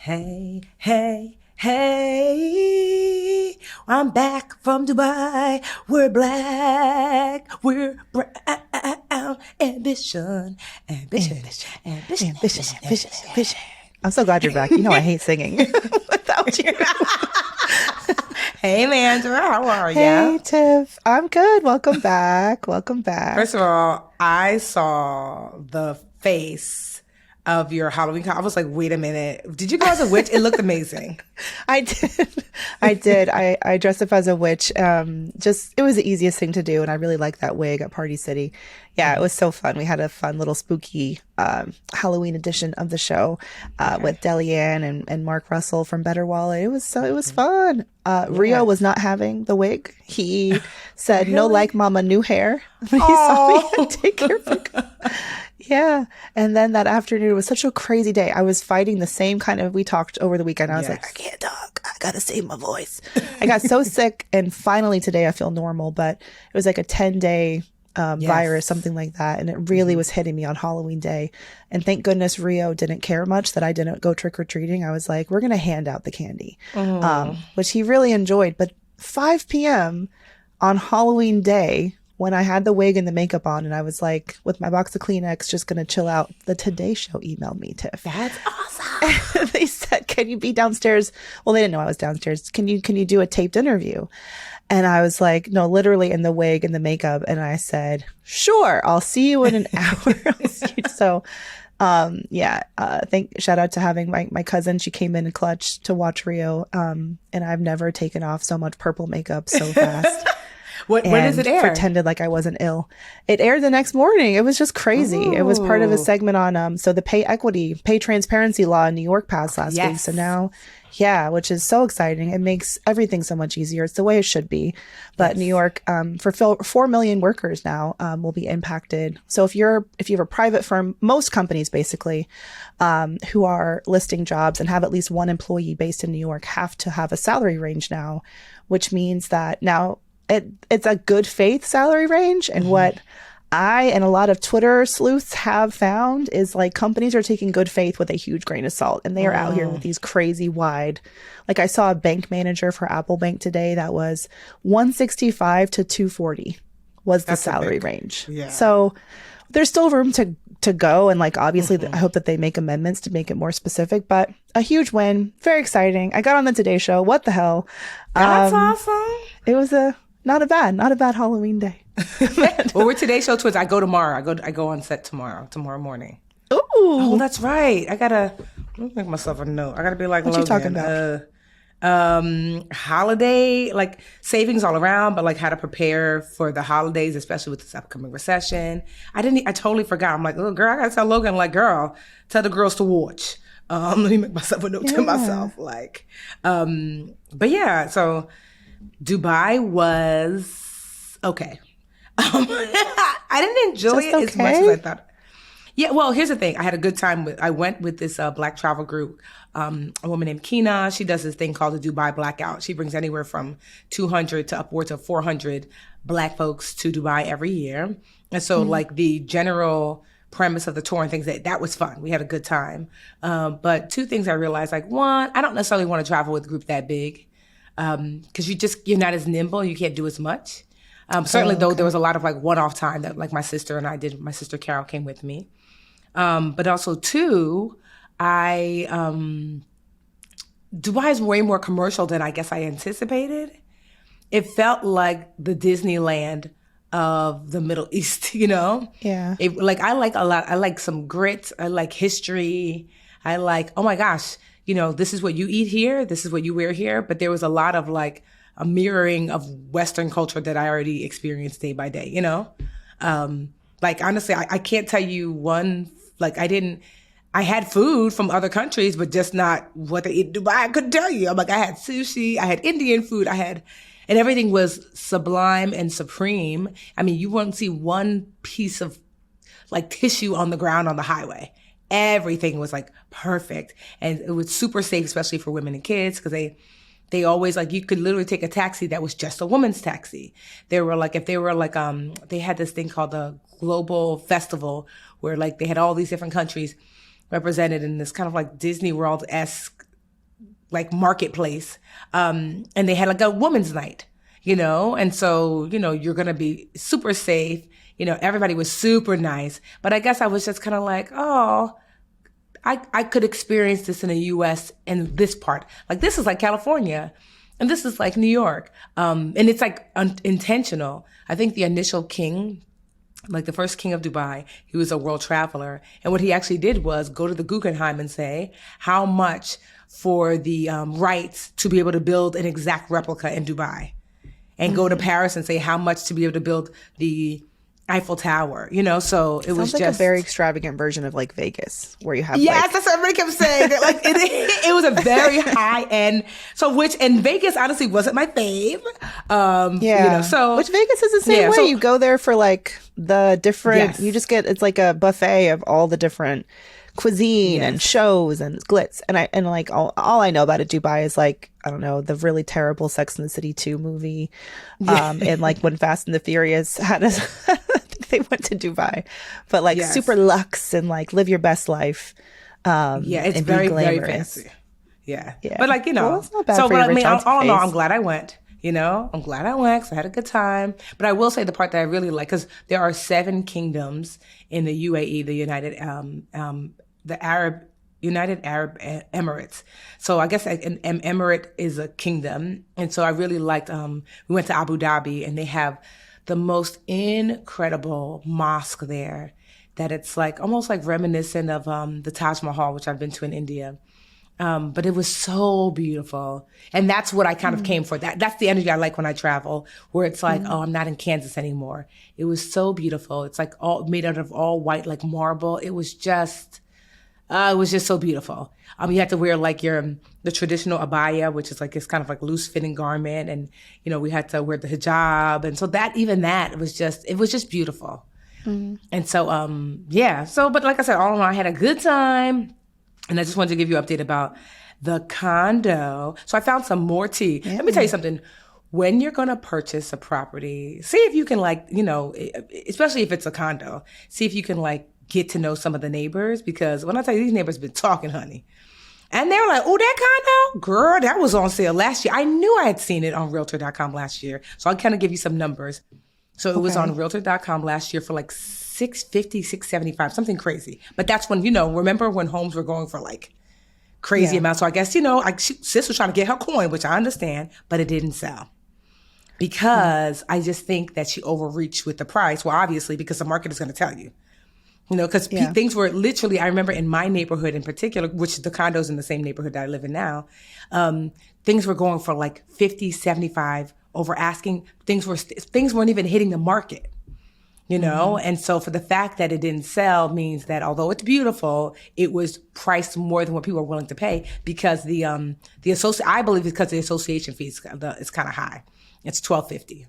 Hey, hey, hey, I'm back from Dubai. We're black. We're brown. Ambition, ambition, ambition, ambition, ambition. I'm so glad you're back. You know I hate singing without you. Hey, Mandra, how are you? Hey, Tiff. I'm good. Welcome back. Welcome back. First of all, I saw the face of your Halloween costume. I was like, wait a minute. Did you go as a witch? It looked amazing. I did. I dressed up as a witch. It was the easiest thing to do. And I really liked that wig at Party City. Yeah, it was so fun. We had a fun little spooky Halloween edition of the show with Delianne and Mark Russell from Better Wallet. It was fun. Rio was not having the wig. He said, "No, like mama, new hair." He saw me take your wig. Yeah. And then that afternoon, it was such a crazy day. I was fighting the same we talked over the weekend. I was like, I can't talk. I got to save my voice. I got so sick. And finally today I feel normal, but it was like a 10-day virus, something like that. And it really was hitting me on Halloween day. And thank goodness Rio didn't care much that I didn't go trick or treating. I was like, we're going to hand out the candy, which he really enjoyed. But 5 p.m. on Halloween day, when I had the wig and the makeup on and I was like, with my box of Kleenex, just going to chill out, the Today Show emailed me, Tiff. That's awesome. They said, can you be downstairs? Well, they didn't know I was downstairs. Can you do a taped interview? And I was like, no, literally in the wig and the makeup. And I said, sure, I'll see you in an hour. So, shout out to having my cousin. She came in clutch to watch Rio. And I've never taken off so much purple makeup so fast. When does it air? Pretended like I wasn't ill. It aired the next morning. It was just crazy. Ooh. It was part of a segment on so the pay transparency law in New York passed last week. So now, which is so exciting. It makes everything so much easier. It's the way it should be. But New York, for 4 million workers now, will be impacted. So if you have a private firm, most companies basically, who are listing jobs and have at least one employee based in New York have to have a salary range now, which means that now it's a good faith salary range. And what I and a lot of Twitter sleuths have found is like companies are taking good faith with a huge grain of salt. And they are out here with these crazy wide, like I saw a bank manager for Apple Bank today that was 165 to 240 was the salary range. Yeah. So there's still room to go. And like, obviously I hope that they make amendments to make it more specific, but a huge win. Very exciting. I got on the Today Show. What the hell? That's awesome. It was not a bad Halloween day. Well, we're Today Show twins. I go tomorrow. I go on set tomorrow morning. Ooh. Oh, that's right. Let me make myself a note. I gotta be like, what Logan. You talking about? Holiday, like savings all around, but like how to prepare for the holidays, especially with this upcoming recession. I totally forgot. I'm like, oh girl, I gotta tell Logan, like, girl, tell the girls to watch. Let me make myself a note to myself. Like, but yeah, so Dubai was okay. I didn't enjoy it as much as I thought. Yeah, well, here's the thing. I had a good time I went with this black travel group. A woman named Kina. She does this thing called the Dubai Blackout. She brings anywhere from 200 to upwards of 400 black folks to Dubai every year. And so like the general premise of the tour and things that was fun. We had a good time. But two things I realized, like one, I don't necessarily want to travel with a group that big. Because you're not as nimble, you can't do as much. Certainly, though, there was a lot of like one-off time that like my sister and I did. My sister Carol came with me, but also two, Dubai is way more commercial than I guess I anticipated. It felt like the Disneyland of the Middle East, you know? Yeah. I like a lot. I like some grit. I like history. I like, oh my gosh. You know, this is what you eat here. This is what you wear here. But there was a lot of like a mirroring of Western culture that I already experienced day by day, you know? Like, honestly, I can't tell you one, like I had food from other countries, but just not what they eat in Dubai. I couldn't tell you. I'm like, I had sushi, I had Indian food, and everything was sublime and supreme. I mean, you won't see one piece of like tissue on the ground on the highway. Everything was like perfect. And it was super safe, especially for women and kids, because they always like, you could literally take a taxi that was just a woman's taxi. They were like, if they were like, they had this thing called the Global Festival where like they had all these different countries represented in this kind of like Disney World-esque like marketplace. And they had like a women's night, you know? And so, you know, you're going to be super safe. You know, everybody was super nice. But I guess I was just kind of like, oh, I could experience this in the US in this part. Like this is like California and this is like New York. And it's like intentional. I think the initial king, like the first king of Dubai, he was a world traveler. And what he actually did was go to the Guggenheim and say, how much for the rights to be able to build an exact replica in Dubai? And go to Paris and say how much to be able to build the Eiffel Tower, you know? So it was Sounds like just a very extravagant version of like Vegas, where you have yes, like, that's what everybody kept saying. Like it was a very high end. So and Vegas honestly wasn't my fave. yeah. You know, so which Vegas is the same way. So, you go there for like the different. Yes. You just get it's like a buffet of all the different cuisine and shows and glitz. And like all I know about it, Dubai is like, I don't know, the really terrible Sex and the City 2 movie. And like when Fast and the Furious had I think they went to Dubai, but like super luxe and like live your best life. It's and very, be very glamorous. fancy. Yeah. But like, you know, well, it's not bad so for but your I mean, rich auntie all in all, face. I'm glad I went. You know, I'm glad I went because I had a good time. But I will say the part that I really like, because there are 7 kingdoms in the UAE, the United Arab Emirates. So I guess an emirate is a kingdom. And so I really liked, we went to Abu Dhabi and they have the most incredible mosque there that it's like almost like reminiscent of the Taj Mahal, which I've been to in India. But it was so beautiful. And that's what I kind of came for. That's the energy I like when I travel, where it's like, oh, I'm not in Kansas anymore. It was so beautiful. It's like all made out of all white, like marble. It was just so beautiful. You had to wear like the traditional abaya, which is like this kind of like loose fitting garment. And, you know, we had to wear the hijab. And so it was just beautiful. And so, but like I said, all in all, I had a good time. And I just wanted to give you an update about the condo. So I found some more tea. Let me tell you something. When you're going to purchase a property, see if you can like, you know, especially if it's a condo, see if you can like get to know some of the neighbors. Because when I tell you, these neighbors been talking, honey. And they were like, oh, that condo? Girl, that was on sale last year. I knew I had seen it on Realtor.com last year. So I'll kind of give you some numbers. So it was on Realtor.com last year for like $650, $675, something crazy. But that's when, you know, remember when homes were going for like crazy amounts. So I guess, you know, sis was trying to get her coin, which I understand, but it didn't sell. Because I just think that she overreached with the price. Well, obviously, because the market is going to tell you. You know, because things were literally, I remember in my neighborhood in particular, which the condo's in the same neighborhood that I live in now, things were going for like 50, 75 over asking. Things weren't even hitting the market. You know, and so for the fact that it didn't sell means that although it's beautiful, it was priced more than what people are willing to pay because I believe because the association fee is kind of high. It's $1,250.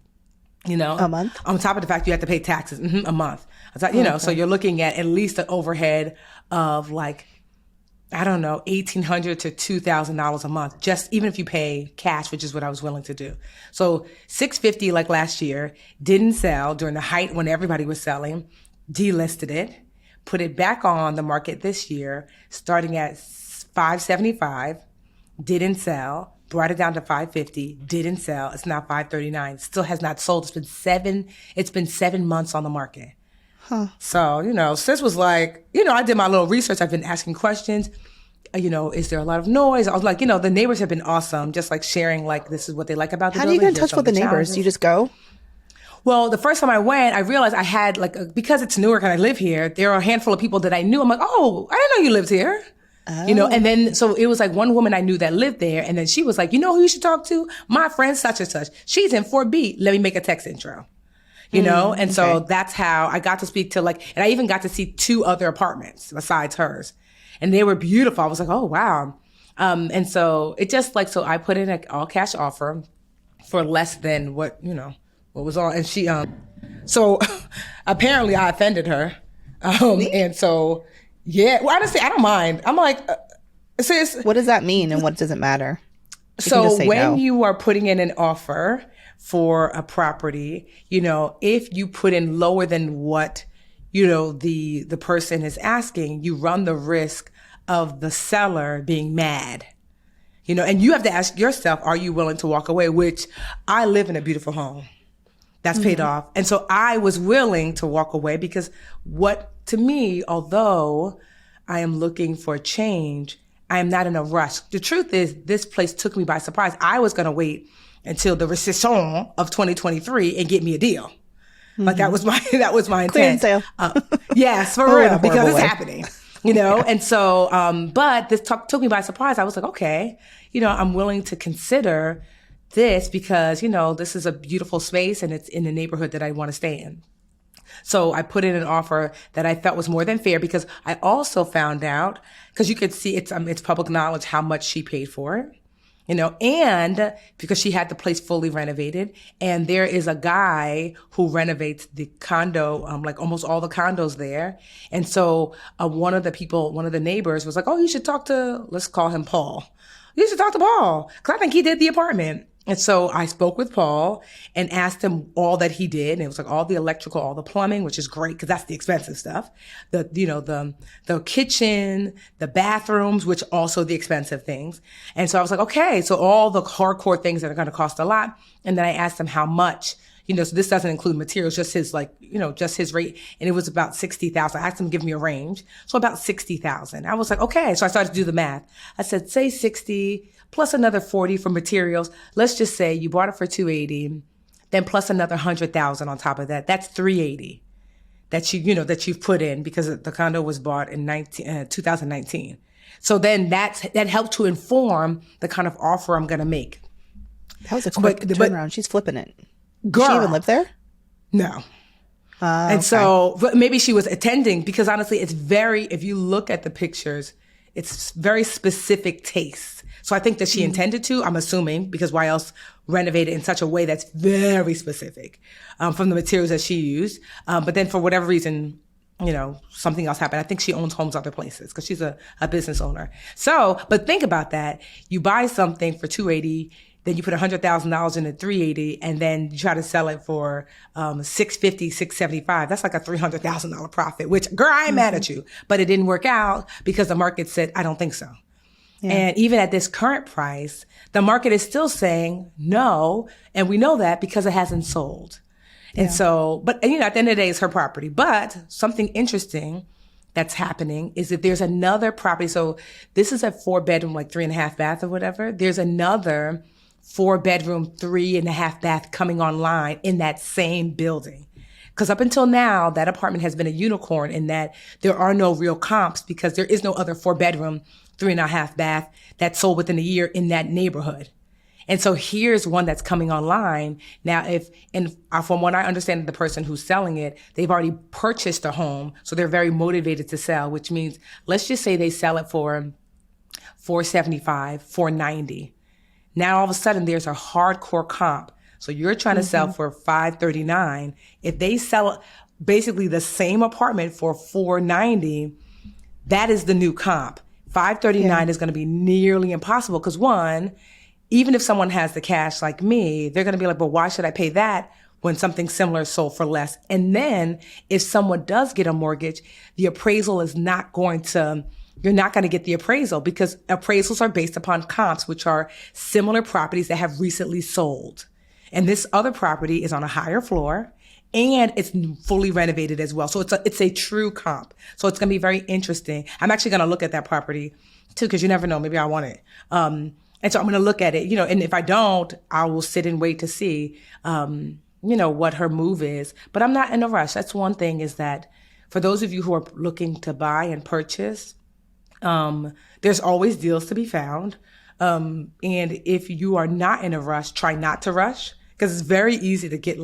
You know, a month. On top of the fact you have to pay taxes a month. You know, so you're looking at least an overhead of like, I don't know, $1,800 to $2,000 a month, just even if you pay cash, which is what I was willing to do. So $650 like last year, didn't sell during the height when everybody was selling, delisted it, put it back on the market this year, starting at $575, didn't sell, brought it down to $550, didn't sell. It's now $539, still has not sold. It's been 7 months on the market. So, you know, sis was like, you know, I did my little research. I've been asking questions. You know, is there a lot of noise? I was like, you know, the neighbors have been awesome. Just like sharing, like, this is what they like about the building. How do you get in touch with the neighbors? Do you just go? Well, the first time I went, I realized I had like, because it's Newark and I live here, there are a handful of people that I knew. I'm like, oh, I didn't know you lived here. Oh. You know, and then, so it was like one woman I knew that lived there. And then she was like, you know who you should talk to? My friend such and such. She's in 4B. Let me make a text intro. You know? And so that's how I got to speak to and I even got to see 2 other apartments besides hers. And they were beautiful. I was like, oh, wow. And so it just like, so I put in an all cash offer for less than what, you know, what was on. And she, so apparently I offended her. And so, yeah, well, honestly, I don't mind. I'm like, sis. What does that mean and what does it matter? So when you are putting in an offer for a property, you know, if you put in lower than what, you know, the person is asking, you run the risk of the seller being mad. And you have to ask yourself, are you willing to walk away? Which I live in a beautiful home that's paid off. And so I was willing to walk away because to me, although I am looking for change, I am not in a rush. The truth is, this place took me by surprise. I was going to wait until the recession of 2023 and get me a deal. Like that was my intent. Clearance sale. Yes, for real, because it's happening. And so, but this took me by surprise. I was like, okay, I'm willing to consider this because, this is a beautiful space and it's in the neighborhood that I want to stay in. So I put in an offer that I felt was more than fair because I also found out, because you could see it's public knowledge how much she paid for it. And because she had the place fully renovated, and there is a guy who renovates the condo, like almost all the condos there. And so one of the neighbors was like, oh, you should talk to, let's call him Paul. You should talk to Paul, because I think he did the apartment. And so I spoke with Paul and asked him all that he did. And it was like all the electrical, all the plumbing, which is great because that's the expensive stuff. The kitchen, the bathrooms, which also the expensive things. And so I was like, okay, so all the hardcore things that are going to cost a lot. And then I asked him how much, so this doesn't include materials, just his just his rate. And it was about 60,000. I asked him to give me a range. So about 60,000. I was like, okay. So I started to do the math. I said, say 60 plus another 40 for materials. Let's just say you bought it for 280, then plus another 100,000 on top of that. That's 380 that you've put in because the condo was bought in 2019. So then that helped to inform the kind of offer I'm going to make. That was a quick turnaround. She's flipping it. Girl, does she even live there? No. And so but maybe she was attending because honestly, if you look at the pictures, it's very specific tastes. So I think that she intended to, I'm assuming, because why else renovate it in such a way that's very specific from the materials that she used. But then for whatever reason, something else happened. I think she owns homes other places because she's a business owner. So, but think about that. You buy something for 280, then you put $100,000 in at 380, and then you try to sell it for 650, 675. That's like a $300,000 profit. Which, girl, I ain't mad at you, but it didn't work out because the market said, I don't think so. Yeah. And even at this current price, the market is still saying no, and we know that because it hasn't sold. And so, but at the end of the day, it's her property. But something interesting that's happening is that there's another property. So this is a 4-bedroom, like 3.5 bath or whatever. There's another 4-bedroom, 3.5 bath coming online in that same building. Because up until now, that apartment has been a unicorn in that there are no real comps because there is no other 4-bedroom, 3.5 bath that sold within a year in that neighborhood. And so here's one that's coming online. Now, from what I understand, the person who's selling it, they've already purchased a home. So they're very motivated to sell, which means let's just say they sell it for $475, $490. Now, all of a sudden, there's a hardcore comp. So you're trying to sell for $539. If they sell basically the same apartment for $490, that is the new comp. $539 is going to be nearly impossible because one, even if someone has the cash like me, they're going to be like, well, why should I pay that when something similar is sold for less? And then if someone does get a mortgage, the appraisal is not going to, you're not going to get the appraisal because appraisals are based upon comps, which are similar properties that have recently sold. And this other property is on a higher floor and it's fully renovated as well. So it's a true comp. So it's going to be very interesting. I'm actually going to look at that property too, because you never know, maybe I want it. And so I'm going to look at it, and if I don't, I will sit and wait to see, what her move is. But I'm not in a rush. That's one thing is that for those of you who are looking to buy and purchase, there's always deals to be found. And if you are not in a rush, try not to rush because it's very easy to get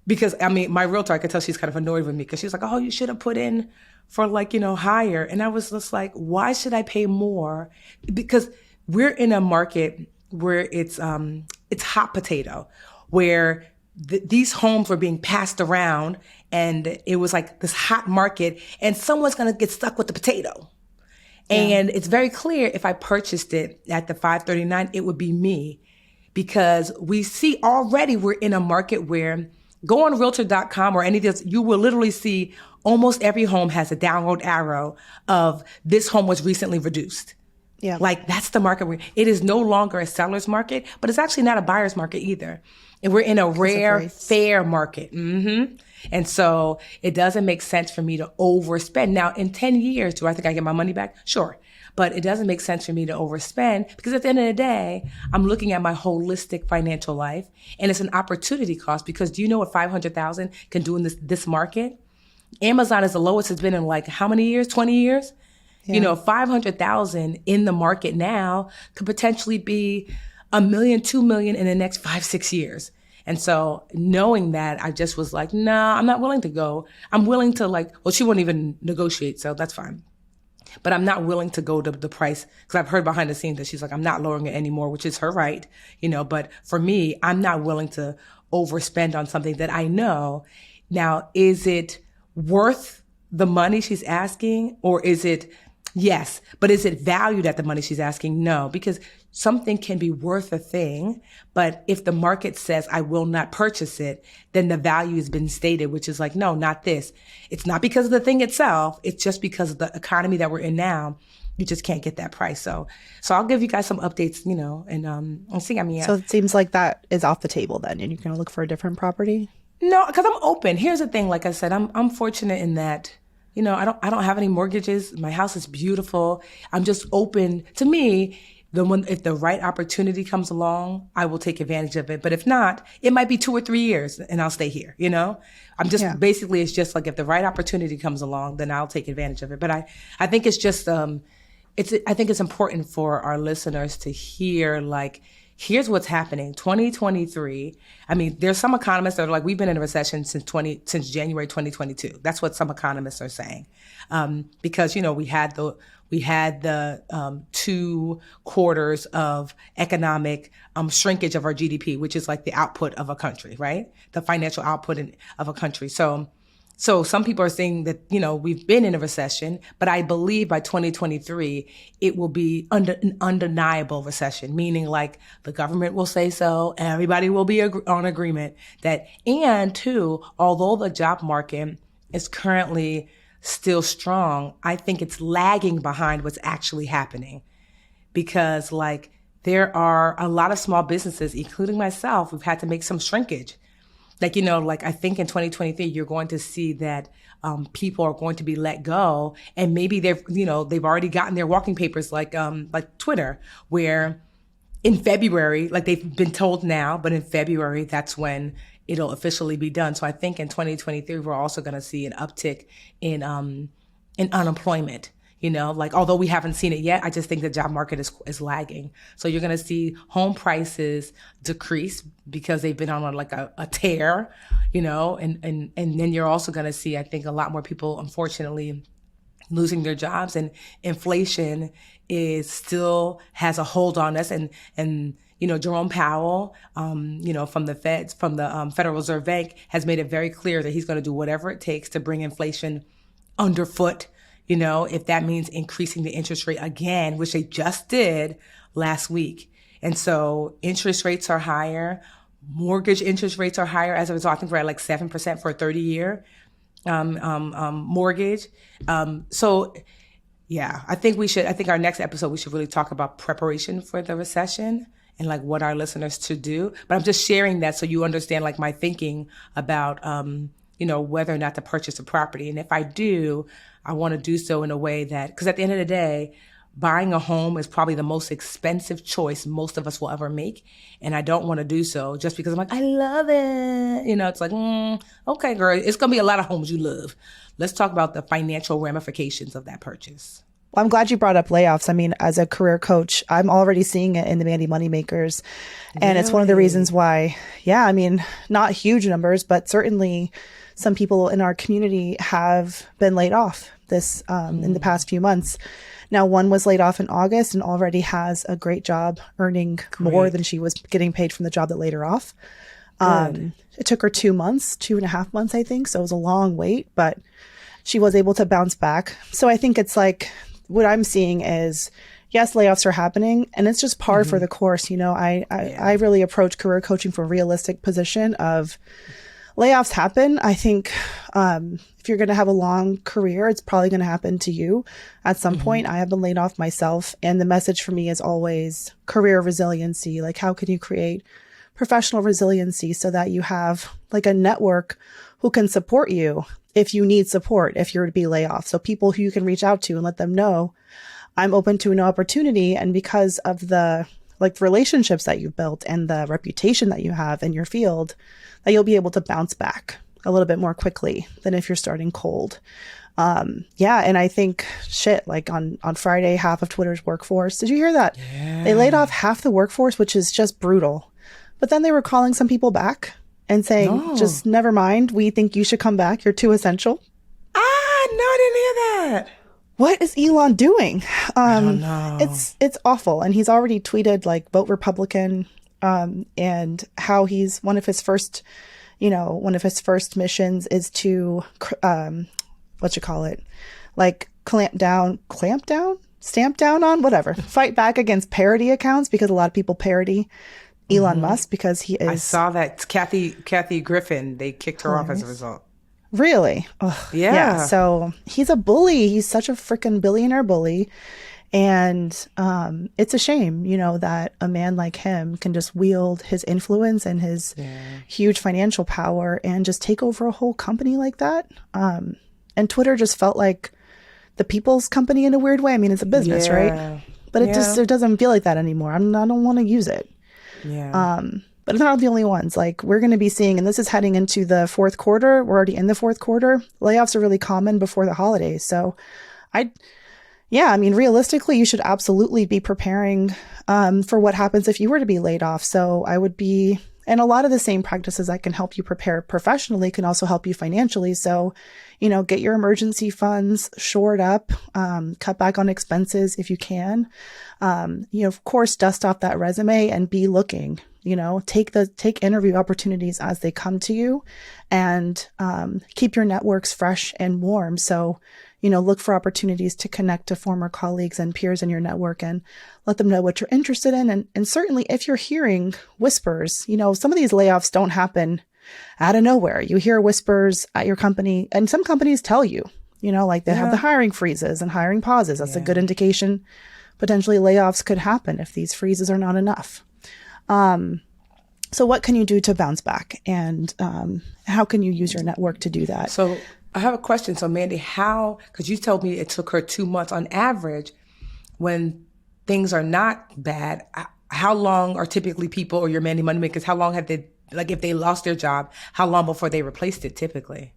because my realtor, I could tell she's kind of annoyed with me because she's like, oh, you should have put in for higher. And I was just like, why should I pay more? Because we're in a market where it's hot potato, where these homes were being passed around and it was like this hot market and someone's going to get stuck with the potato. Yeah. And it's very clear if I purchased it at the $539, it would be me because we see already we're in a market where go on realtor.com or any of this, you will literally see almost every home has a downward arrow of this home was recently reduced. Yeah. Like that's the market it is no longer a seller's market, but it's actually not a buyer's market either. And we're in a rare, fair market. And so it doesn't make sense for me to overspend. Now, in 10 years, do I think I get my money back? Sure. But it doesn't make sense for me to overspend because at the end of the day, I'm looking at my holistic financial life and it's an opportunity cost because do you know what 500,000 can do in this market? Amazon is the lowest it's been in like how many years? 20 years? Yeah. You know, 500,000 in the market now could potentially be $1 million, $2 million in the next 5-6 years. And so knowing that, I just was like, nah, I'm not willing to go. I'm willing to like, well, she won't even negotiate, so that's fine. But I'm not willing to go to the price because I've heard behind the scenes that she's like, I'm not lowering it anymore, which is her right, you know. But for me, I'm not willing to overspend on something that I know. Now, is it worth the money she's asking or is it, yes, but is it valued at the money she's asking? No, because something can be worth a thing, but if the market says I will not purchase it, then the value has been stated, which is like, no, not this. It's not because of the thing itself. It's just because of the economy that we're in now. You just can't get that price. So I'll give you guys some updates, you know, and see. I mean, so it seems like that is off the table then, and you're going to look for a different property. No, because I'm open. Here's the thing. Like I said, I'm fortunate in that, you know, I don't have any mortgages. My house is beautiful. I'm just open. To me, if the right opportunity comes along, I will take advantage of it. But if not, it might be 2 or 3 years and I'll stay here, you know? I'm just, basically, it's just like if the right opportunity comes along, then I'll take advantage of it. But I think it's just, I think it's important for our listeners to hear, like, here's what's happening. 2023. I mean, there's some economists that are like, we've been in a recession since January 2022. That's what some economists are saying. Because, you know, we had the 2 quarters of economic shrinkage of our GDP, which is like the output of a country, right? The financial output of a country. So some people are saying that, you know, we've been in a recession, but I believe by 2023, it will be an undeniable recession, meaning like the government will say so, everybody will be on agreement that, and two, although the job market is currently still strong, I think it's lagging behind what's actually happening because like there are a lot of small businesses, including myself, who've had to make some shrinkage. Like, you know, like I think in 2023, you're going to see that people are going to be let go and maybe they've already gotten their walking papers like Twitter, where in February, like they've been told now, but in February, that's when it'll officially be done. So I think in 2023, we're also going to see an uptick in unemployment. You know, like, although we haven't seen it yet, I just think the job market is lagging. So you're going to see home prices decrease because they've been on a tear, you know, and then you're also going to see, I think, a lot more people, unfortunately, losing their jobs, and inflation still has a hold on us. And you know, Jerome Powell, you know, from the Federal Reserve Bank has made it very clear that he's going to do whatever it takes to bring inflation underfoot. You know, if that means increasing the interest rate again, which they just did last week. And so interest rates are higher. Mortgage interest rates are higher. As a result, I think we're at like 7% for a 30-year mortgage. So yeah, I think our next episode, we should really talk about preparation for the recession and like what our listeners should do. But I'm just sharing that so you understand like my thinking about, you know, whether or not to purchase a property. And if I do, I want to do so in a way that, because at the end of the day, buying a home is probably the most expensive choice most of us will ever make. And I don't want to do so just because I'm like, I love it. You know, it's like, okay, girl, it's going to be a lot of homes you love. Let's talk about the financial ramifications of that purchase. Well, I'm glad you brought up layoffs. I mean, as a career coach, I'm already seeing it in the Mandi Moneymakers. And It's one of the reasons why, I mean, not huge numbers, but certainly some people in our community have been laid off in the past few months. Now, one was laid off in August and already has a great job earning more than she was getting paid from the job that laid her off. It took her 2.5 months, I think. So it was a long wait, but she was able to bounce back. So I think it's like, what I'm seeing is, yes, layoffs are happening, and it's just par for the course. You know, I really approach career coaching from a realistic position of, layoffs happen. I think if you're going to have a long career, it's probably going to happen to you at some point. I have been laid off myself. And the message for me is always career resiliency. Like, how can you create professional resiliency so that you have like a network who can support you if you need support, if you're to be laid off. So people who you can reach out to and let them know, I'm open to an opportunity. And because of the like relationships that you've built and the reputation that you have in your field, that you'll be able to bounce back a little bit more quickly than if you're starting cold. Yeah. And I think like on Friday, half of Twitter's workforce, did you hear that? Yeah. They laid off half the workforce, which is just brutal. But then they were calling some people back and saying, just never mind. We think you should come back. You're too essential. No, I didn't hear that. What is Elon doing? I don't know. It's awful. And he's already tweeted like vote Republican, and how he's one of his first missions is to, like stamp down on whatever, fight back against parody accounts, because a lot of people parody Elon Musk because he is. I saw that Kathy Griffin, they kicked her off as a result. Really? Ugh. Yeah. So he's a bully. He's such a freaking billionaire bully. And it's a shame, that a man like him can just wield his influence and his huge financial power and just take over a whole company like that. And Twitter just felt like the people's company in a weird way. I mean, it's a business, right? But it doesn't feel like that anymore. I don't want to use it. Yeah. But they're not the only ones. Like, we're going to be seeing, and this is heading into the fourth quarter. We're already in the fourth quarter. Layoffs are really common before the holidays. So realistically, you should absolutely be preparing for what happens if you were to be laid off. So and a lot of the same practices that can help you prepare professionally can also help you financially. So, get your emergency funds shored up, cut back on expenses if you can. Of course, dust off that resume and be looking. Take interview opportunities as they come to you, and keep your networks fresh and warm. So, look for opportunities to connect to former colleagues and peers in your network and let them know what you're interested in. And certainly if you're hearing whispers, some of these layoffs don't happen out of nowhere. You hear whispers at your company, and some companies tell you, like they have the hiring freezes and hiring pauses. That's a good indication potentially layoffs could happen if these freezes are not enough. So what can you do to bounce back, and how can you use your network to do that? So I have a question. So Mandi, because you told me it took her 2 months on average, when things are not bad, how long are typically people or your Mandi moneymakers, how long have they, like if they lost their job, how long before they replaced it typically?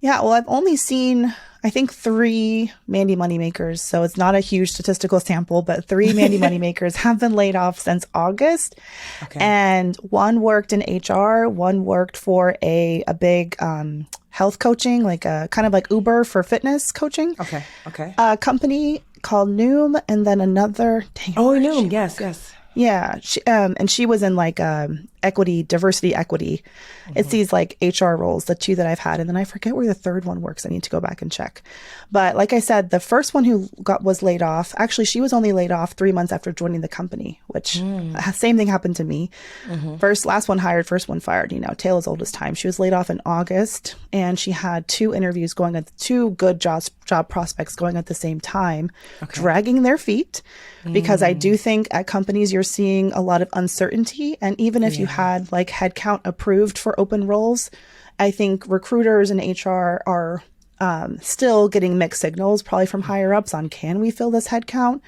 Yeah, well, I've only seen, I think, 3 Mandi moneymakers. So it's not a huge statistical sample, but 3 Mandi moneymakers have been laid off since August. Okay. And one worked in HR, one worked for a big health coaching, like a kind of like Uber for fitness coaching. Okay. A company called Noom, and then another. Noom, yes. Yeah, she was in like diversity equity. It's these like HR roles, the 2 that I've had, and then I forget where the third one works. I need to go back and check. But like I said, the first one who was laid off, actually she was only laid off 3 months after joining the company, which same thing happened to me. Last one hired, first one fired. Tale as old as time. She was laid off in August, and she had 2 interviews going at 2 good job prospects going at the same time, dragging their feet, because I do think at companies you're seeing a lot of uncertainty, and even if you had like headcount approved for open roles, I think recruiters and HR are still getting mixed signals, probably from higher ups, on can we fill this headcount?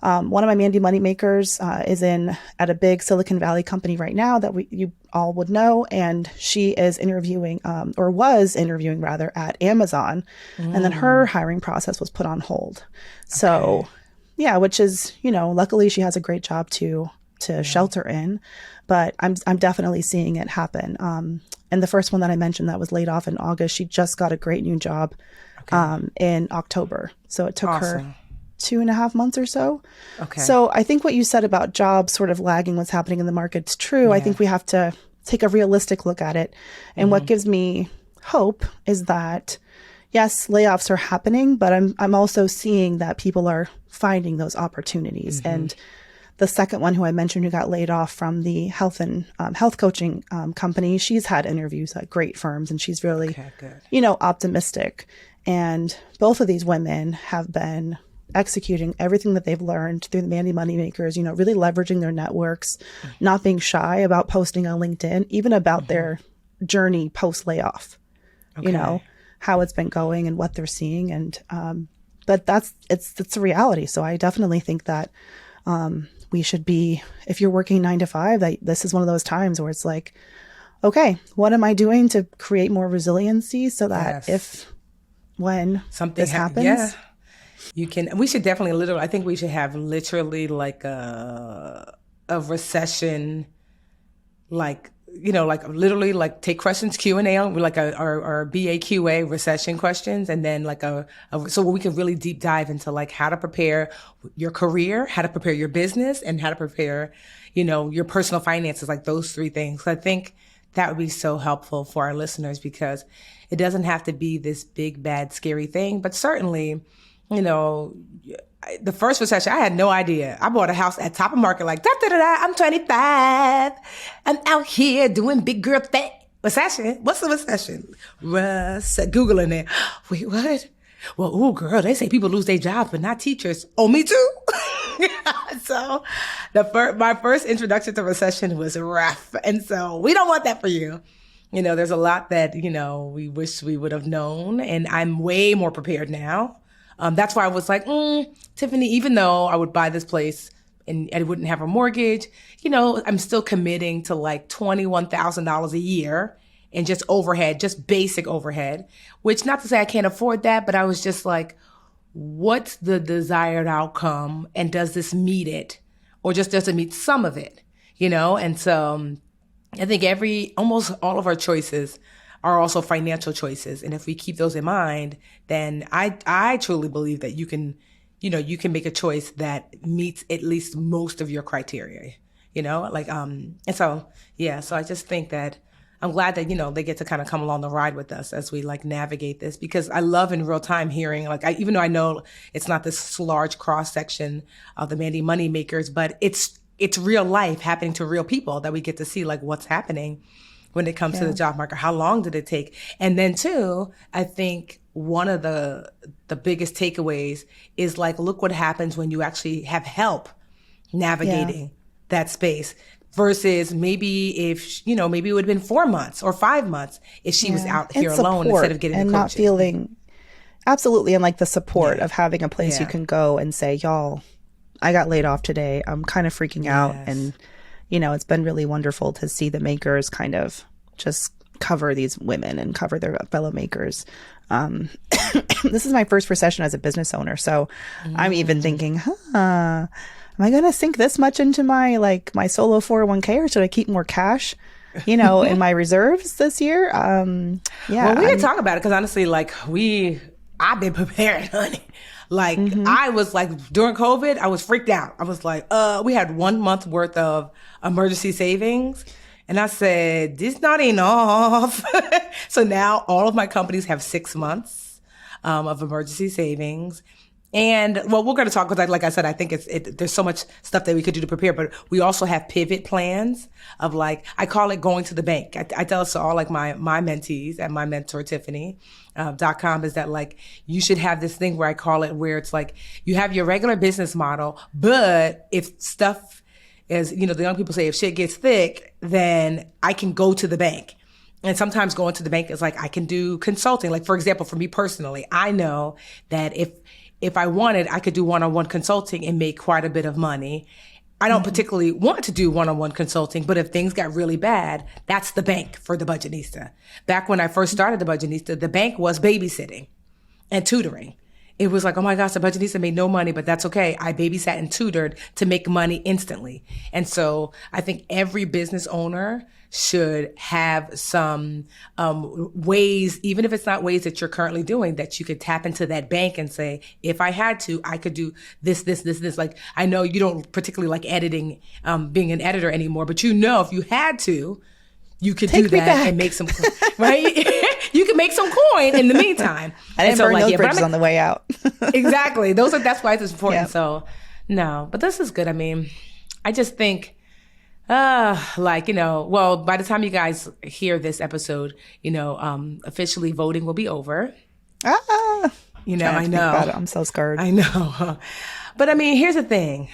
One of my Mandi moneymakers is at a big Silicon Valley company right now that you all would know, and she is interviewing, or was interviewing rather, at Amazon, and then her hiring process was put on hold. So, which is, luckily she has a great job to shelter in, but I'm definitely seeing it happen. And the first one that I mentioned that was laid off in August, she just got a great new job in October. So it took her 2.5 months or so. So I think what you said about jobs sort of lagging what's happening in the market is true. I think we have to take a realistic look at it. And what gives me hope is that, yes, layoffs are happening, but I'm also seeing that people are finding those opportunities. And the second one who I mentioned who got laid off from the health and health coaching company, she's had interviews at great firms, and she's really, Okay, good. optimistic. And both of these women have been executing everything that they've learned through the Mandi Moneymakers, really leveraging their networks, not being shy about posting on LinkedIn, even about their journey post layoff, how it's been going and what they're seeing. And, but it's a reality. So I definitely think that, we should be, if you're working 9 to 5, that this is one of those times where it's like, okay, what am I doing to create more resiliency so that when something this happens, you can. We should definitely I think we should have literally like a recession, like literally like take questions Q&A on like our BAQA recession questions, and then like so we can really deep dive into like how to prepare your career, how to prepare your business, and how to prepare your personal finances, like those 3 things. I think that would be so helpful for our listeners, because it doesn't have to be this big, bad, scary thing. But certainly, the first recession, I had no idea. I bought a house at top of market, like, I'm 25. I'm out here doing big girl thing. Recession? What's the recession? Googling it. Wait, what? Well, oh, girl, they say people lose their jobs, but not teachers. Oh, me too. So my first introduction to recession was rough. And so we don't want that for you. There's a lot that, we wish we would have known. And I'm way more prepared now. That's why I was like, Tiffany, even though I would buy this place and I wouldn't have a mortgage, I'm still committing to like $21,000 a year and just overhead, just basic overhead, which not to say I can't afford that, but I was just like, what's the desired outcome? And does this meet it? Or just does it meet some of it? And so I think almost all of our choices are also financial choices. And if we keep those in mind, then I truly believe that you can make a choice that meets at least most of your criteria, and so, so I just think that I'm glad that, they get to kind of come along the ride with us as we like navigate this, because I love in real time hearing, like, even though I know it's not this large cross section of the Mandi Moneymakers, but it's real life happening to real people that we get to see like what's happening when it comes to the job market. How long did it take? And then too, I think one of the biggest takeaways is like, look what happens when you actually have help navigating that space, versus maybe if, maybe it would have been 4 months or 5 months if she was out here alone instead of getting the coaching. And not feeling, absolutely, and like the support of having a place you can go and say, y'all, I got laid off today. I'm kind of freaking out. And it's been really wonderful to see the makers kind of just cover these women and cover their fellow makers. This is my first recession as a business owner. So I'm even thinking, am I going to sink this much into my solo 401k, or should I keep more cash, in my reserves this year? Well, we can talk about it, because honestly, I've been prepared, honey. I was like, during COVID, I was freaked out. I was like, we had 1 month worth of emergency savings. And I said, this not enough. So now all of my companies have 6 months of emergency savings. And well, we're going to talk, because like I said, I think there's so much stuff that we could do to prepare, but we also have pivot plans of like, I call it going to the bank. I tell this to all like my mentees and my mentor, Tiffany, .com, is that like, you should have this thing where I call it, where it's like, you have your regular business model, but if stuff is, the young people say, if shit gets thick, then I can go to the bank. And sometimes going to the bank is like, I can do consulting. Like, for example, for me personally, I know that if I wanted, I could do one-on-one consulting and make quite a bit of money. I don't particularly want to do one-on-one consulting, but if things got really bad, that's the bank for the Budgetnista. Back when I first started the Budgetnista, the bank was babysitting and tutoring. It was like, oh my gosh, the Budgetnista made no money, but that's okay. I babysat and tutored to make money instantly. And so I think every business owner should have some ways, even if it's not ways that you're currently doing, that you could tap into that bank and say, if I had to, I could do this. Like, I know you don't particularly like editing, being an editor anymore, but if you had to, you could do that and make some, right? You can make some coin in the meantime. I didn't burn those bridges on the way out. Exactly. That's why it's important. Yep. So, no, but this is good. I mean, I just think, well, by the time you guys hear this episode, officially voting will be over. Ah, trying not I to think about it. know. I'm so scared. I know. But I mean, here's the thing.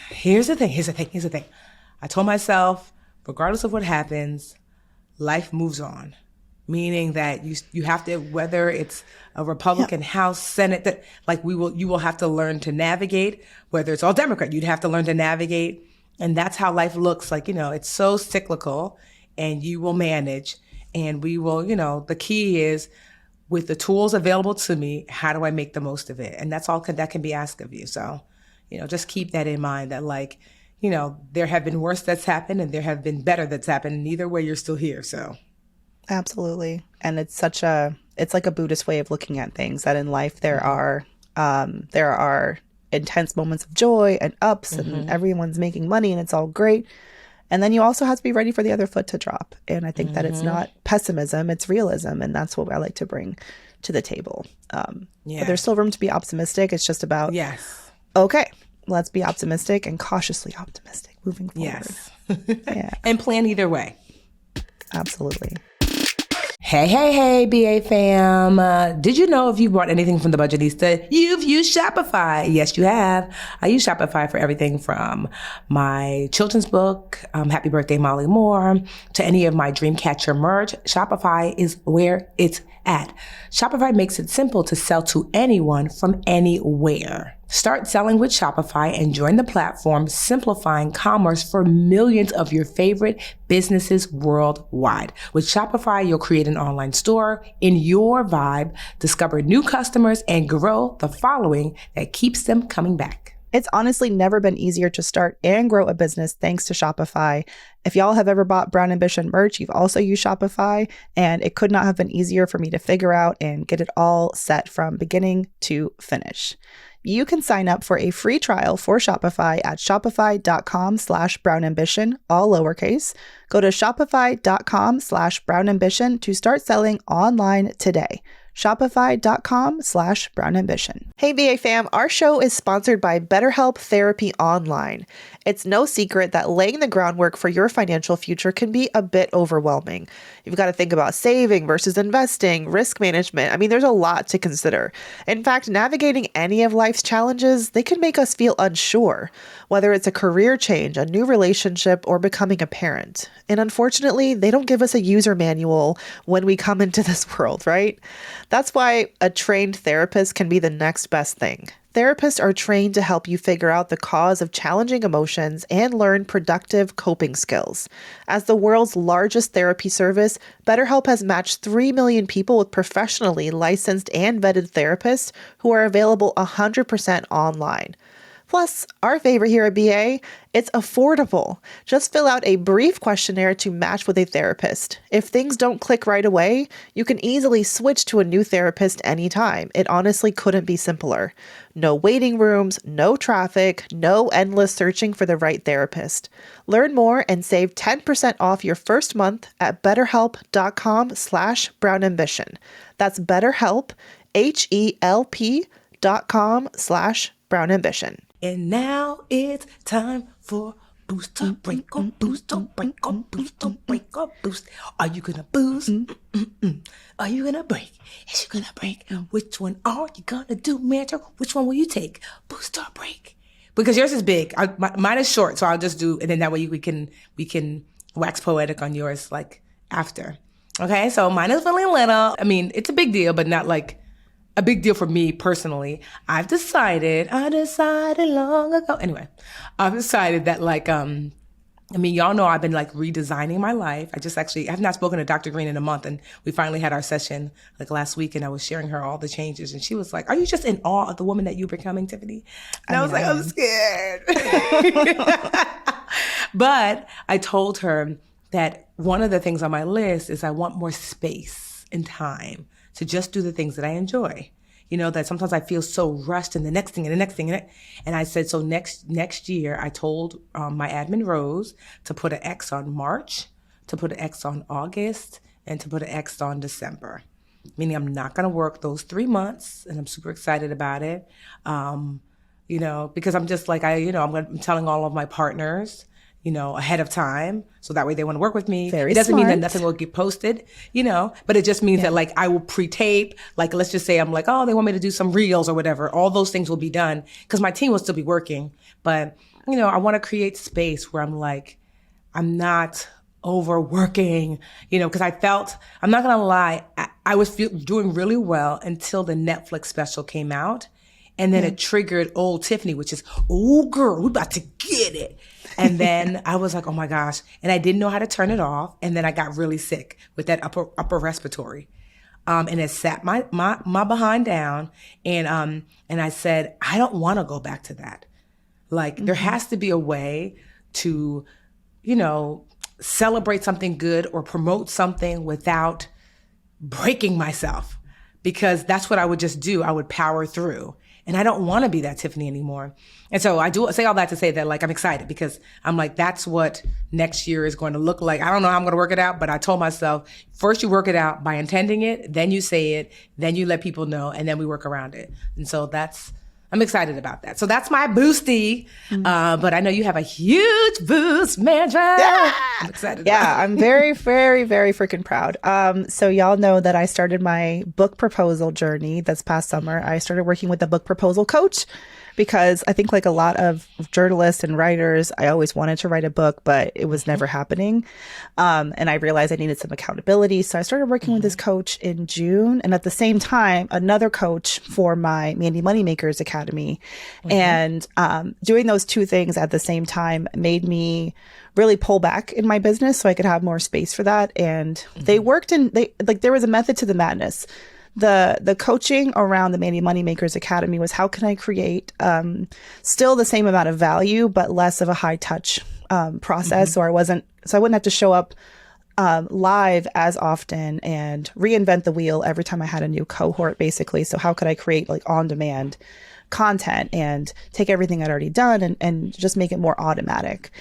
I told myself, regardless of what happens, life moves on. Meaning that you have to, whether it's a Republican House, Senate, that you will have to learn to navigate, whether it's all Democrat, you'd have to learn to navigate. And that's how life looks like, it's so cyclical, and you will manage, and we will, the key is, with the tools available to me, how do I make the most of it? And that's all that can be asked of you. So, just keep that in mind, that there have been worse that's happened and there have been better that's happened. And either way, you're still here. So. Absolutely. And it's like a Buddhist way of looking at things, that in life there are intense moments of joy and ups, and everyone's making money and it's all great. And then you also have to be ready for the other foot to drop. And I think that it's not pessimism, it's realism. And that's what I like to bring to the table. But there's still room to be optimistic. It's just about, okay, let's be optimistic and cautiously optimistic moving forward. Yes. And plan either way. Absolutely. Hey, BA fam. Did you know if you bought anything from the Budgetista, you've used Shopify? Yes, you have. I use Shopify for everything from my children's book, Happy Birthday, Molly Moore, to any of my Dreamcatcher merch. Shopify is where it's at. Shopify makes it simple to sell to anyone from anywhere. Start selling with Shopify and join the platform simplifying commerce for millions of your favorite businesses worldwide. With Shopify, you'll create an online store in your vibe, discover new customers, and grow the following that keeps them coming back. It's honestly never been easier to start and grow a business thanks to Shopify. If y'all have ever bought Brown Ambition merch, you've also used Shopify, and it could not have been easier for me to figure out and get it all set from beginning to finish. You can sign up for a free trial for Shopify at shopify.com/brownambition, all lowercase. Go to shopify.com/brownambition to start selling online today. Shopify.com/brownambition. Hey, VA fam, our show is sponsored by BetterHelp Therapy Online. It's no secret that laying the groundwork for your financial future can be a bit overwhelming. You've got to think about saving versus investing, risk management. I mean, there's a lot to consider. In fact, navigating any of life's challenges, they can make us feel unsure, whether it's a career change, a new relationship, or becoming a parent. And unfortunately, they don't give us a user manual when we come into this world, right? That's why a trained therapist can be the next best thing. Therapists are trained to help you figure out the cause of challenging emotions and learn productive coping skills. As the world's largest therapy service, BetterHelp has matched 3 million people with professionally licensed and vetted therapists who are available 100% online. Plus, our favorite here at BA, it's affordable. Just fill out a brief questionnaire to match with a therapist. If things don't click right away, you can easily switch to a new therapist anytime. It honestly couldn't be simpler. No waiting rooms, no traffic, no endless searching for the right therapist. Learn more and save 10% off your first month at betterhelp.com/brownambition. That's BetterHelp, HELP.com/brownambition. And now it's time for Boost or Break or Boost or Break or Boost or Break or Boost. Are you gonna boost? Are you gonna break? Is you gonna break? Which one are you gonna do, Mentor? Which one will you take? Boost or break? Because yours is big. Mine is short, so I'll just do, and then that way we can wax poetic on yours like after. Okay, so mine is really little. I mean, it's a big deal, but not like a big deal for me personally. I decided long ago. Anyway, I've decided that y'all know I've been redesigning my life. I've not spoken to Dr. Green in a month, and we finally had our session last week, and I was sharing her all the changes, and she was like, "Are you just in awe of the woman that you're becoming, Tiffany?" And I was like, "I'm scared." But I told her that one of the things on my list is I want more space and time to just do the things that I enjoy. That sometimes I feel so rushed and the next thing and the next thing. And I said, so next year, I told my admin Rose to put an X on March, to put an X on August, and to put an X on December. Meaning I'm not going to work those 3 months, and I'm super excited about it. Because I'm just I'm telling all of my partners, ahead of time. So that way they want to work with me. Very It doesn't mean that smart. nothing will get posted, but it just means that like I will pre-tape, like let's just say I'm like, oh, they want me to do some reels or whatever. All those things will be done because my team will still be working. But, I want to create space where I'm like, I'm not overworking, because I felt, I'm not going to lie, I was doing really well until the Netflix special came out. And then it triggered old Tiffany, which is, oh, girl, we about to get it. And then I was like, oh, my gosh. And I didn't know how to turn it off. And then I got really sick with that upper respiratory. And it sat my behind down. And I said, I don't want to go back to that. Like, there has to be a way to, celebrate something good or promote something without breaking myself. Because that's what I would just do. I would power through. And I don't want to be that Tiffany anymore. And so I do say all that to say that like I'm excited because I'm like, that's what next year is going to look like. I don't know how I'm going to work it out, but I told myself, first you work it out by intending it, then you say it, then you let people know, and then we work around it. And so I'm excited about that. So that's my boosty. But I know you have a huge boost, Mandra. Yeah. I'm excited. Yeah, I'm very, very, very freaking proud. So y'all know that I started my book proposal journey this past summer. I started working with a book proposal coach because I think like a lot of journalists and writers, I always wanted to write a book, but it was never happening. And I realized I needed some accountability. So I started working with this coach in June. And at the same time, another coach for my Mandi Moneymakers Academy. And doing those two things at the same time made me really pull back in my business so I could have more space for that. And they worked there was a method to the madness. The coaching around the Mandi Moneymakers Academy was how can I create still the same amount of value, but less of a high touch process. So I wouldn't have to show up live as often and reinvent the wheel every time I had a new cohort, basically. So how could I create like on demand content and take everything I'd already done and just make it more automatic.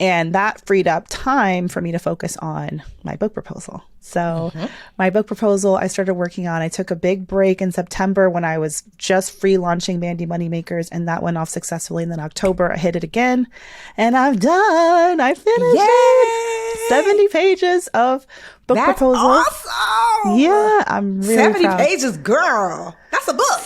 And that freed up time for me to focus on my book proposal. So my book proposal, I started working on, I took a big break in September when I was just free launching Mandi Moneymakers, and that went off successfully. And then October, I hit it again and I'm done. I finished it. 70 pages of book proposal. Awesome. Yeah, I'm really 70 proud. pages, girl. That's a book.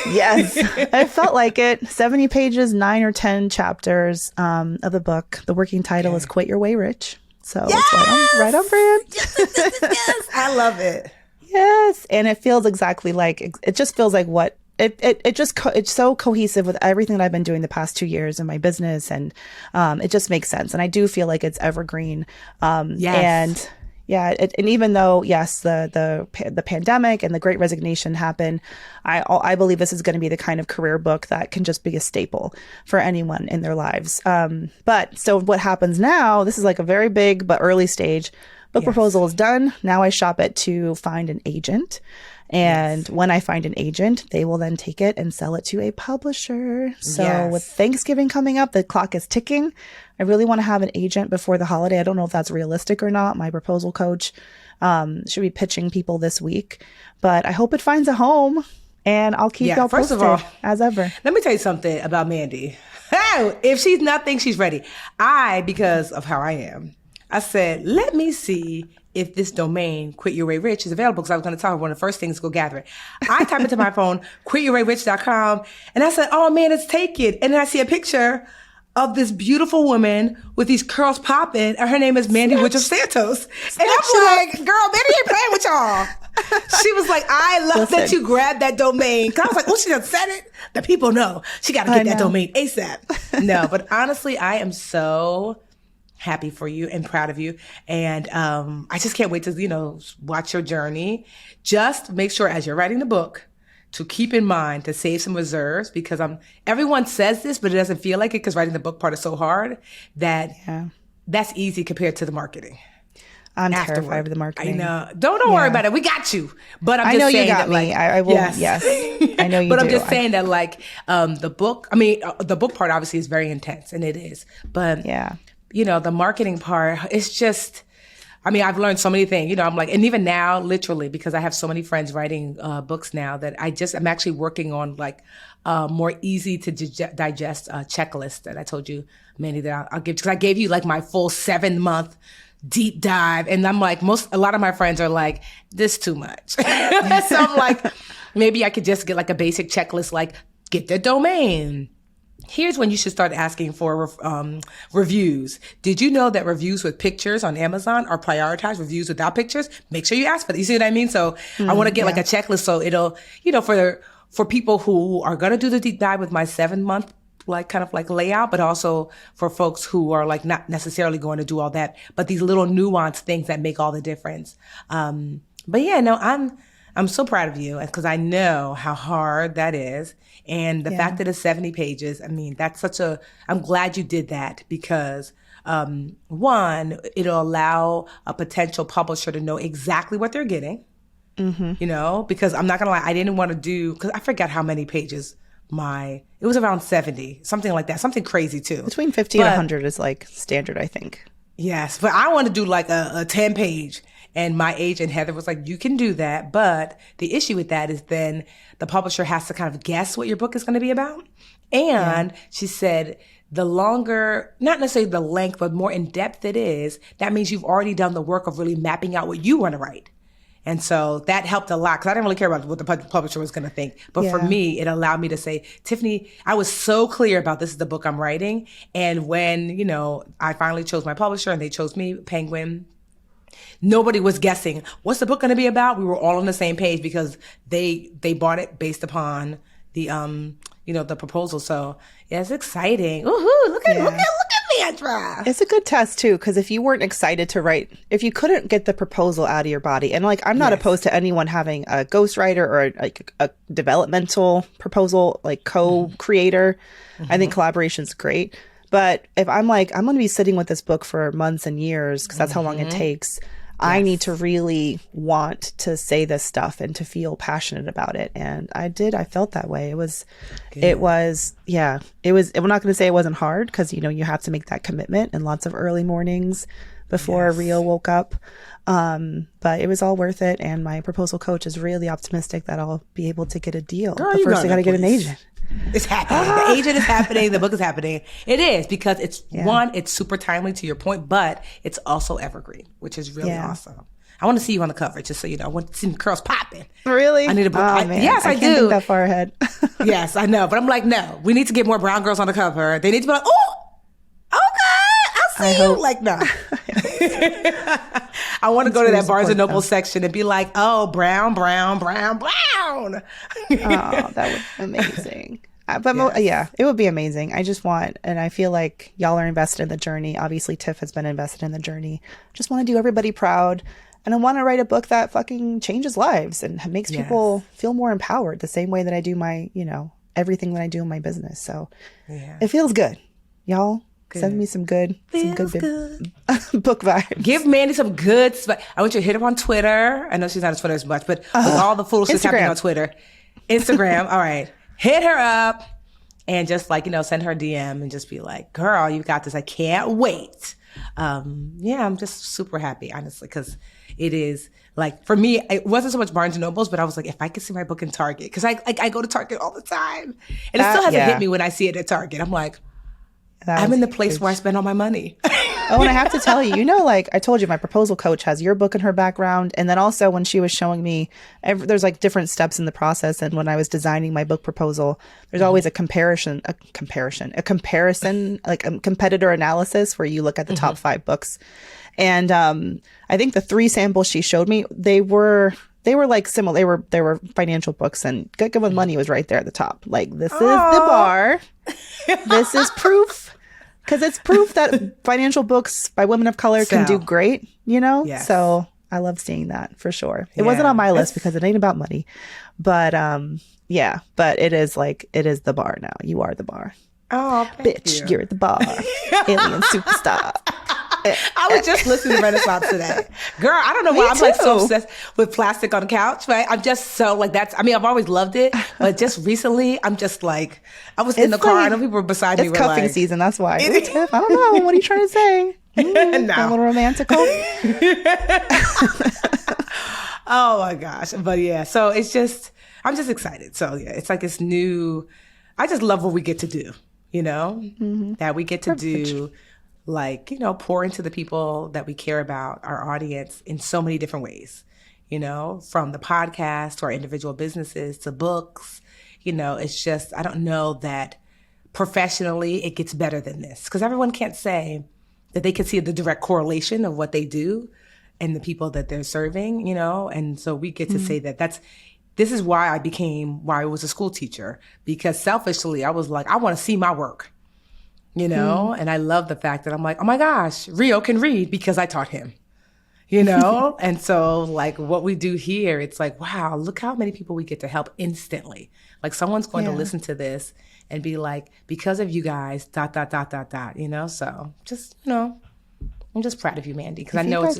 Yes, I felt like it. 70 pages, 9 or 10 chapters of the book. The working title is Quit Your Way Rich. So it's right on brand. Yes. I love it. Yes. And it feels exactly like, it just feels like what, it's so cohesive with everything that I've been doing the past 2 years in my business. And it just makes sense. And I do feel like it's evergreen. And yeah, and even though, yes, the pandemic and the Great Resignation happened, I believe this is going to be the kind of career book that can just be a staple for anyone in their lives. But so what happens now, this is like a very big but early stage. Book proposal is done. Now I shop it to find an agent. And when I find an agent, they will then take it and sell it to a publisher. So with Thanksgiving coming up, the clock is ticking. I really want to have an agent before the holiday. I don't know if that's realistic or not. My proposal coach should be pitching people this week, but I hope it finds a home, and I'll keep y'all posted as ever. Let me tell you something about Mandi. If she's nothing, she's ready. Because of how I am, I said, let me see if this domain, Quit Your Way Rich, is available, because I was going to tell her one of the first things to go gather it. I type into my phone, quityourwayrich.com, and I said, oh man, it's taken. And then I see a picture of this beautiful woman with these curls popping, and her name is Mandi Witch of Santos. And I'm like, girl, Mandi ain't playing with y'all. She was like, I love that you grabbed that domain. Cause I was like, oh, she done said it. The people know. She got to get that domain ASAP. No, but honestly, I am so happy for you and proud of you. And I just can't wait to, watch your journey. Just make sure as you're writing the book to keep in mind to save some reserves, because everyone says this, but it doesn't feel like it because writing the book part is so hard that that's easy compared to the marketing. I'm terrified of the marketing. I know. Don't worry about it. We got you. But I'm just saying you got that, me. I will. Yes. I know you but do. I'm just saying that the book, the book part obviously is very intense, and it is. But the marketing part, it's just, I mean, I've learned so many things, you know, I'm like, and even now, literally, because I have so many friends writing books now that I'm actually working on like more easy to digest checklist that I told you, Mandi, that I'll give, because I gave you like my full 7-month deep dive. And I'm like, a lot of my friends are like, this too much. So I'm like, maybe I could just get like a basic checklist, like get the domain. Here's when you should start asking for reviews. Did you know that reviews with pictures on Amazon are prioritized? Reviews without pictures? Make sure you ask for it. You see what I mean? So I want to get like a checklist so it'll, you know, for people who are going to do the deep dive with my 7-month like kind of like layout, but also for folks who are like not necessarily going to do all that, but these little nuanced things that make all the difference. But yeah, no, I'm so proud of you because I know how hard that is. And the fact that it's 70 pages, I mean, I'm glad you did that because one, it'll allow a potential publisher to know exactly what they're getting, you know, because I'm not going to lie, I didn't want to because I forgot how many pages it was around 70, something like that, something crazy too. Between 50 and 100 is like standard, I think. Yes, but I want to do like a 10 page. And my agent, Heather, was like, you can do that. But the issue with that is then the publisher has to kind of guess what your book is going to be about. And she said, the longer, not necessarily the length, but more in depth it is, that means you've already done the work of really mapping out what you want to write. And so that helped a lot because I didn't really care about what the publisher was going to think. But for me, it allowed me to say, Tiffany, I was so clear about this is the book I'm writing. And when, you know, I finally chose my publisher and they chose me, Penguin, nobody was guessing, what's the book going to be about? We were all on the same page because they bought it based upon the, you know, the proposal. So yeah, it's exciting. Woohoo, look at me, Andra. It's a good test too, because if you weren't excited to write, if you couldn't get the proposal out of your body, and like I'm not opposed to anyone having a ghostwriter or like a developmental proposal, like co-creator. I think collaboration's great. But if I'm like, I'm going to be sitting with this book for months and years, because that's how long it takes. I need to really want to say this stuff and to feel passionate about it. And I felt that way. It was, I'm not going to say it wasn't hard because, you know, you have to make that commitment and lots of early mornings before Rio woke up. But it was all worth it. And my proposal coach is really optimistic that I'll be able to get a deal. Girl, but first I got to get an agent. It's happening. The agent is happening. The book is happening. It is because it's it's super timely to your point, but it's also evergreen, which is really awesome. I want to see you on the cover, just so you know. I want to see the curls popping. Really? I need a book. Yes, I do. I can't think that far ahead. Yes, I know. But I'm like, no, we need to get more brown girls on the cover. They need to be like, oh, okay, I'll see you. Like, no. I want to go to that Barnes & Noble section and be like, oh, brown. Oh, that would be amazing. But it would be amazing. I just want, and I feel like y'all are invested in the journey. Obviously, Tiff has been invested in the journey. Just want to do everybody proud. And I want to write a book that fucking changes lives and makes people feel more empowered the same way that I do my, you know, everything that I do in my business. So it feels good. Y'all send me some good book vibes. Give Mandi some good. I want you to hit her on Twitter. I know she's not on Twitter as much, but with all the foolishness happening on Twitter, Instagram. All right. Hit her up and just like, you know, send her a DM and just be like, girl, you got this. I can't wait. I'm just super happy, honestly, because it is like, for me, it wasn't so much Barnes & Noble's, but I was like, if I could see my book in Target, because I go to Target all the time. And it still hasn't hit me when I see it at Target. I'm like, I'm in the place where I spend all my money. Oh, and I have to tell you, you know, like I told you, my proposal coach has your book in her background. And then also when she was showing me, there's like different steps in the process. And when I was designing my book proposal, there's always a comparison, like a competitor analysis where you look at the top 5 books. And I think the 3 samples she showed me, they were like similar. They were financial books, and Good With Money was right there at the top. Like, this is the bar. This is proof. Because it's proof that financial books by women of color can do great, you know? Yes. So I love seeing that for sure. It wasn't on my list because it ain't about money. But but it is the bar now. You are the bar. Oh, bitch, you're the bar. Alien superstar. I was just listening to Renaissance today. Girl, I don't know why I'm like so obsessed with plastic on the couch, right? I'm just so like I've always loved it, but just recently I'm just like, I was in the car. I know people were beside me. It's cuffing season. That's why. Tiff, I don't know. What are you trying to say? A No. little romantical. Oh my gosh. But yeah, so I'm just excited. So yeah, it's like this new, I just love what we get to do, that we get to do, like, pour into the people that we care about, our audience, in so many different ways, from the podcast to our individual businesses to books. It's just, I don't know that professionally it gets better than this, because everyone can't say that they can see the direct correlation of what they do and the people that they're serving, and so we get to say that this is why I was a school teacher, because selfishly I was like, I want to see my work, and I love the fact that I'm like, oh my gosh, Rio can read because I taught him, and so like what we do here, it's like, wow, look how many people we get to help instantly. Like someone's going to listen to this and be like, because of you guys, ... So just, I'm just proud of you, Mandi, because I know it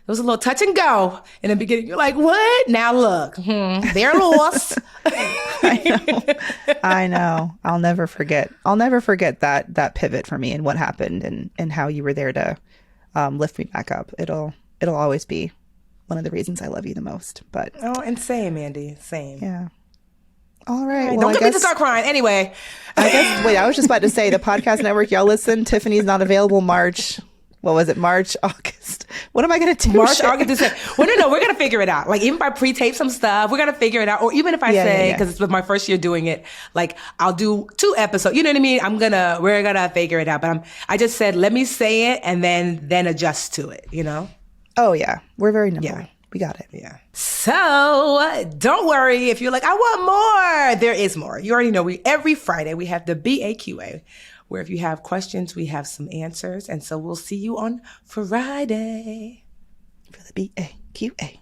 was a little touch and go in the beginning. You're like, what? Now look, they're lost. I know. I'll never forget that pivot for me and what happened and how you were there to lift me back up. It'll always be one of the reasons I love you the most. But and same, Mandi, same. Yeah. All right. Well, don't get me to start crying. Anyway, wait, I was just about to say the podcast network. Y'all listen. Tiffany's not available March. What was it? March, August. What am I going to do? March, August, December. Well, no, we're going to figure it out. Like, even if I pre-tape some stuff, we're going to figure it out. Or even if I say, because it's with my first year doing it, like, I'll do 2 episodes. You know what I mean? We're going to figure it out. But I just said, let me say it and then adjust to it, Oh, yeah. We're very nimble. Yeah. We got it. Yeah. So don't worry if you're like, I want more. There is more. You already know every Friday we have the BAQA, where if you have questions, we have some answers. And so we'll see you on Friday for the BAQA.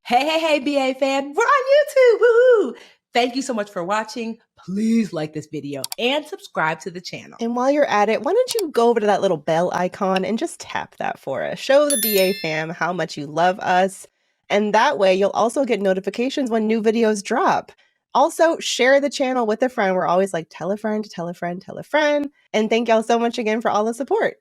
Hey, BA fam. We're on YouTube. Woohoo! Thank you so much for watching. Please like this video and subscribe to the channel. And while you're at it, why don't you go over to that little bell icon and just tap that for us. Show the BA fam how much you love us. And that way you'll also get notifications when new videos drop. Also, share the channel with a friend. We're always like, tell a friend, tell a friend, tell a friend. And thank y'all so much again for all the support.